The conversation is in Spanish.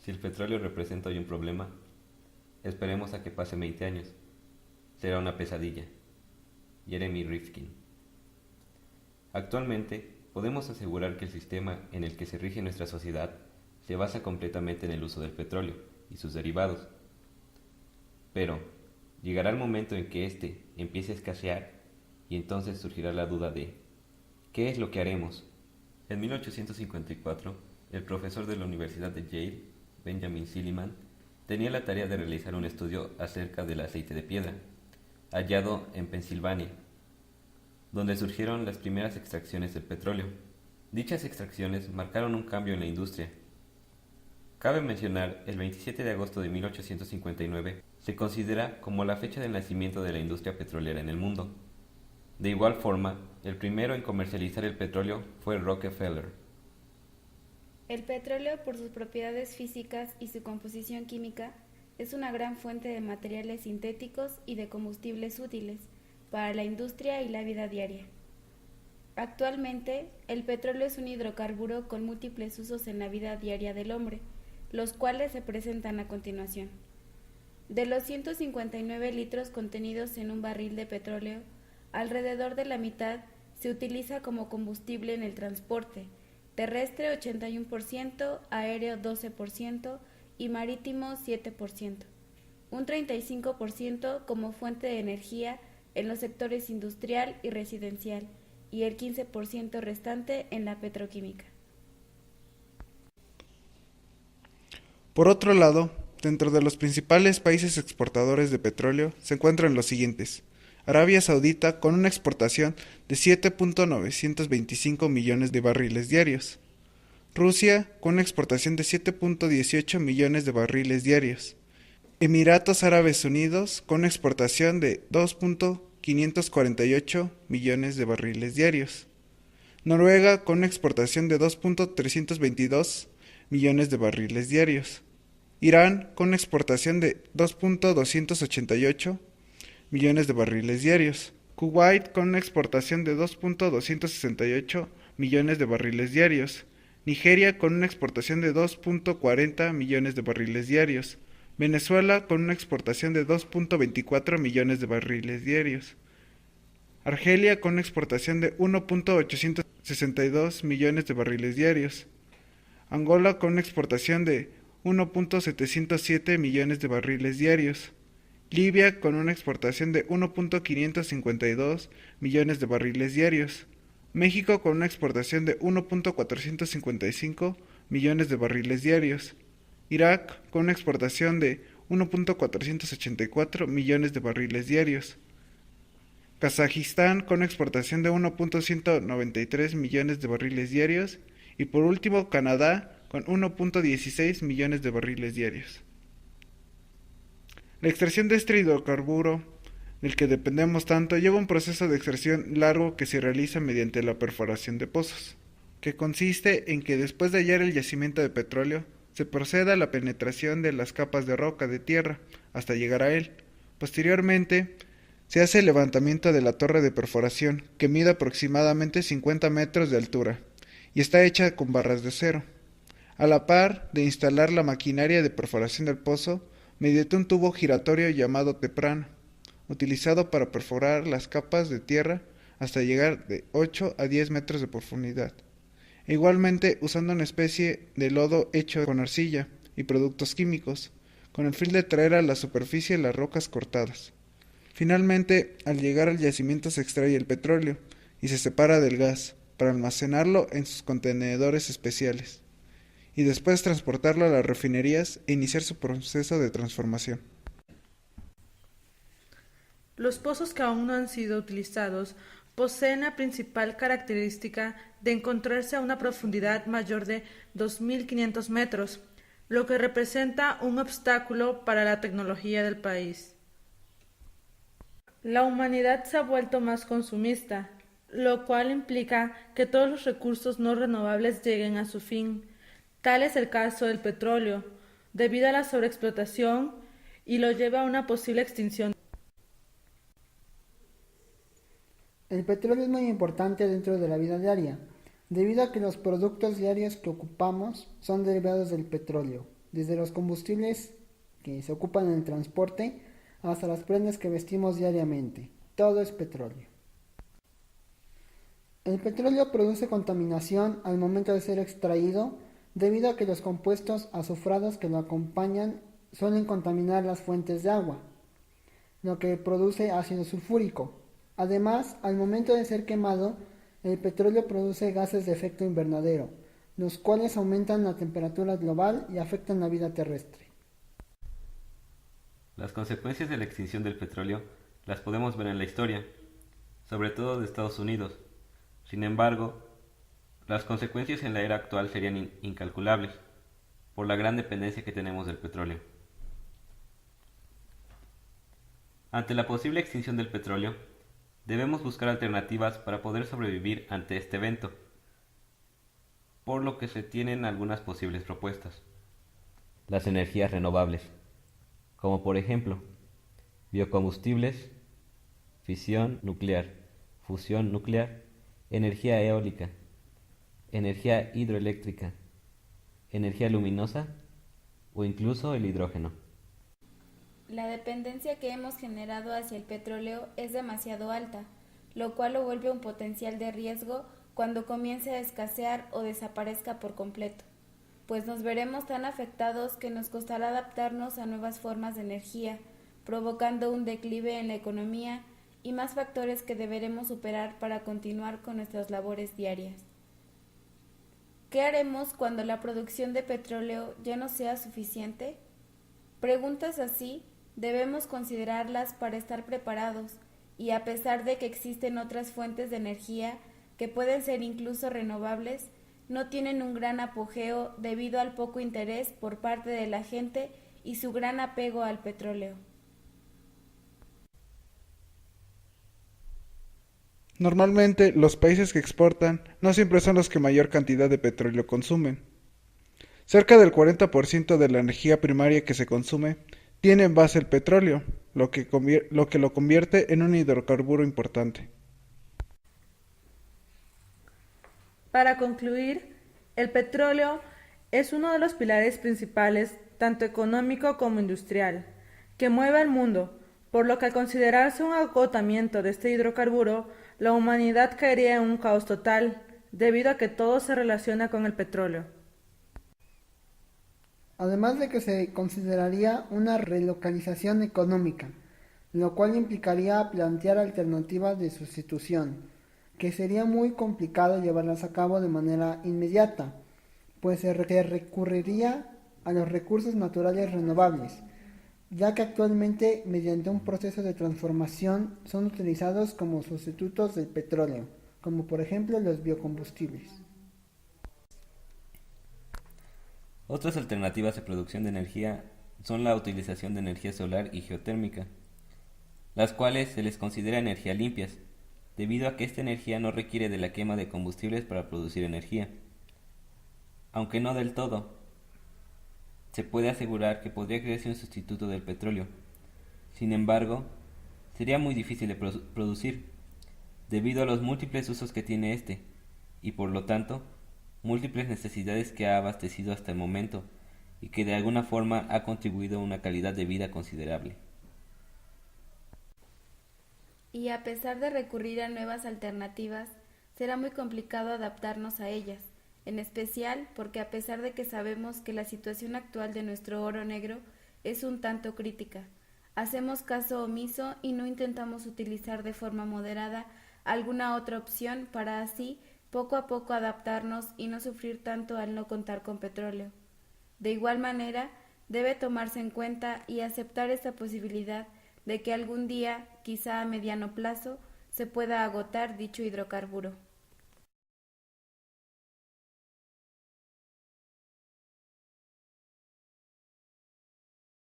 Si el petróleo representa hoy un problema, esperemos a que pasen 20 años. Será una pesadilla. Jeremy Rifkin. Actualmente, podemos asegurar que el sistema en el que se rige nuestra sociedad se basa completamente en el uso del petróleo y sus derivados. Pero, llegará el momento en que éste empiece a escasear y entonces surgirá la duda de ¿qué es lo que haremos? En 1854, el profesor de la Universidad de Yale, Benjamin Silliman, tenía la tarea de realizar un estudio acerca del aceite de piedra, hallado en Pensilvania, donde surgieron las primeras extracciones del petróleo. Dichas extracciones marcaron un cambio en la industria. Cabe mencionar, el 27 de agosto de 1859 se considera como la fecha del nacimiento de la industria petrolera en el mundo. De igual forma, el primero en comercializar el petróleo fue Rockefeller. El petróleo, por sus propiedades físicas y su composición química, es una gran fuente de materiales sintéticos y de combustibles útiles para la industria y la vida diaria. Actualmente, el petróleo es un hidrocarburo con múltiples usos en la vida diaria del hombre, los cuales se presentan a continuación. De los 159 litros contenidos en un barril de petróleo, alrededor de la mitad se utiliza como combustible en el transporte, terrestre 81%, aéreo 12% y marítimo 7%, un 35% como fuente de energía en los sectores industrial y residencial y el 15% restante en la petroquímica. Por otro lado, dentro de los principales países exportadores de petróleo se encuentran los siguientes: Arabia Saudita con una exportación de 7.925 millones de barriles diarios, Rusia con una exportación de 7.18 millones de barriles diarios, Emiratos Árabes Unidos con una exportación de 2.548 millones de barriles diarios, Noruega con una exportación de 2.322 millones de barriles diarios, Irán con una exportación de 2.288 millones de barriles diarios, Kuwait con una exportación de 2.268 millones de barriles diarios, Nigeria con una exportación de 2.40 millones de barriles diarios, Venezuela con una exportación de 2.24 millones de barriles diarios, Argelia con una exportación de 1.862 millones de barriles diarios, Angola con una exportación de 1.707 millones de barriles diarios, Libia con una exportación de 1.552 millones de barriles diarios, México con una exportación de 1.455 millones de barriles diarios, Irak con una exportación de 1.484 millones de barriles diarios, Kazajistán con una exportación de 1.193 millones de barriles diarios y por último Canadá con 1.16 millones de barriles diarios. La extracción de este hidrocarburo, del que dependemos tanto, lleva un proceso de extracción largo que se realiza mediante la perforación de pozos, que consiste en que después de hallar el yacimiento de petróleo, se proceda a la penetración de las capas de roca de tierra hasta llegar a él. Posteriormente, se hace el levantamiento de la torre de perforación, que mide aproximadamente 50 metros de altura, y está hecha con barras de acero. A la par de instalar la maquinaria de perforación del pozo, mediante un tubo giratorio llamado teprano, utilizado para perforar las capas de tierra hasta llegar de 8 a 10 metros de profundidad. Igualmente usando una especie de lodo hecho con arcilla y productos químicos, con el fin de traer a la superficie las rocas cortadas. Finalmente, al llegar al yacimiento se extrae el petróleo y se separa del gas para almacenarlo en sus contenedores especiales, y después transportarlo a las refinerías e iniciar su proceso de transformación. Los pozos que aún no han sido utilizados poseen la principal característica de encontrarse a una profundidad mayor de 2.500 metros, lo que representa un obstáculo para la tecnología del país. La humanidad se ha vuelto más consumista, lo cual implica que todos los recursos no renovables lleguen a su fin. Tal es el caso del petróleo, debido a la sobreexplotación y lo lleva a una posible extinción. El petróleo es muy importante dentro de la vida diaria, debido a que los productos diarios que ocupamos son derivados del petróleo. desde los combustibles que se ocupan en el transporte hasta las prendas que vestimos diariamente. Todo es petróleo. El petróleo produce contaminación al momento de ser extraído debido a que los compuestos azufrados que lo acompañan suelen contaminar las fuentes de agua, lo que produce ácido sulfúrico. Además, al momento de ser quemado, el petróleo produce gases de efecto invernadero, los cuales aumentan la temperatura global y afectan la vida terrestre. Las consecuencias de la extinción del petróleo las podemos ver en la historia, sobre todo de Estados Unidos. Sin embargo, las consecuencias en la era actual serían incalculables, por la gran dependencia que tenemos del petróleo. Ante la posible extinción del petróleo, debemos buscar alternativas para poder sobrevivir ante este evento, por lo que se tienen algunas posibles propuestas. Las energías renovables, como por ejemplo, biocombustibles, fisión nuclear, fusión nuclear, energía eólica, energía hidroeléctrica, energía luminosa o incluso el hidrógeno. La dependencia que hemos generado hacia el petróleo es demasiado alta, lo cual lo vuelve un potencial de riesgo cuando comience a escasear o desaparezca por completo, pues nos veremos tan afectados que nos costará adaptarnos a nuevas formas de energía, provocando un declive en la economía y más factores que deberemos superar para continuar con nuestras labores diarias. ¿Qué haremos cuando la producción de petróleo ya no sea suficiente? Preguntas así debemos considerarlas para estar preparados y a pesar de que existen otras fuentes de energía que pueden ser incluso renovables, no tienen un gran apogeo debido al poco interés por parte de la gente y su gran apego al petróleo. Normalmente, los países que exportan no siempre son los que mayor cantidad de petróleo consumen. Cerca del 40% de la energía primaria que se consume tiene en base el petróleo, lo que lo convierte en un hidrocarburo importante. Para concluir, el petróleo es uno de los pilares principales, tanto económico como industrial, que mueve al mundo, por lo que al considerarse un agotamiento de este hidrocarburo, la humanidad caería en un caos total, debido a que todo se relaciona con el petróleo. Además de que se consideraría una relocalización económica, lo cual implicaría plantear alternativas de sustitución, que sería muy complicado llevarlas a cabo de manera inmediata, pues se recurriría a los recursos naturales renovables, ya que actualmente mediante un proceso de transformación son utilizados como sustitutos del petróleo, como por ejemplo los biocombustibles. Otras alternativas de producción de energía son la utilización de energía solar y geotérmica, las cuales se les considera energía limpias, debido a que esta energía no requiere de la quema de combustibles para producir energía. Aunque no del todo, se puede asegurar que podría crearse un sustituto del petróleo. Sin embargo, sería muy difícil de producir, debido a los múltiples usos que tiene este, y por lo tanto, múltiples necesidades que ha abastecido hasta el momento, y que de alguna forma ha contribuido a una calidad de vida considerable. Y a pesar de recurrir a nuevas alternativas, será muy complicado adaptarnos a ellas, en especial porque a pesar de que sabemos que la situación actual de nuestro oro negro es un tanto crítica, hacemos caso omiso y no intentamos utilizar de forma moderada alguna otra opción para así poco a poco adaptarnos y no sufrir tanto al no contar con petróleo. De igual manera, debe tomarse en cuenta y aceptar esta posibilidad de que algún día, quizá a mediano plazo, se pueda agotar dicho hidrocarburo.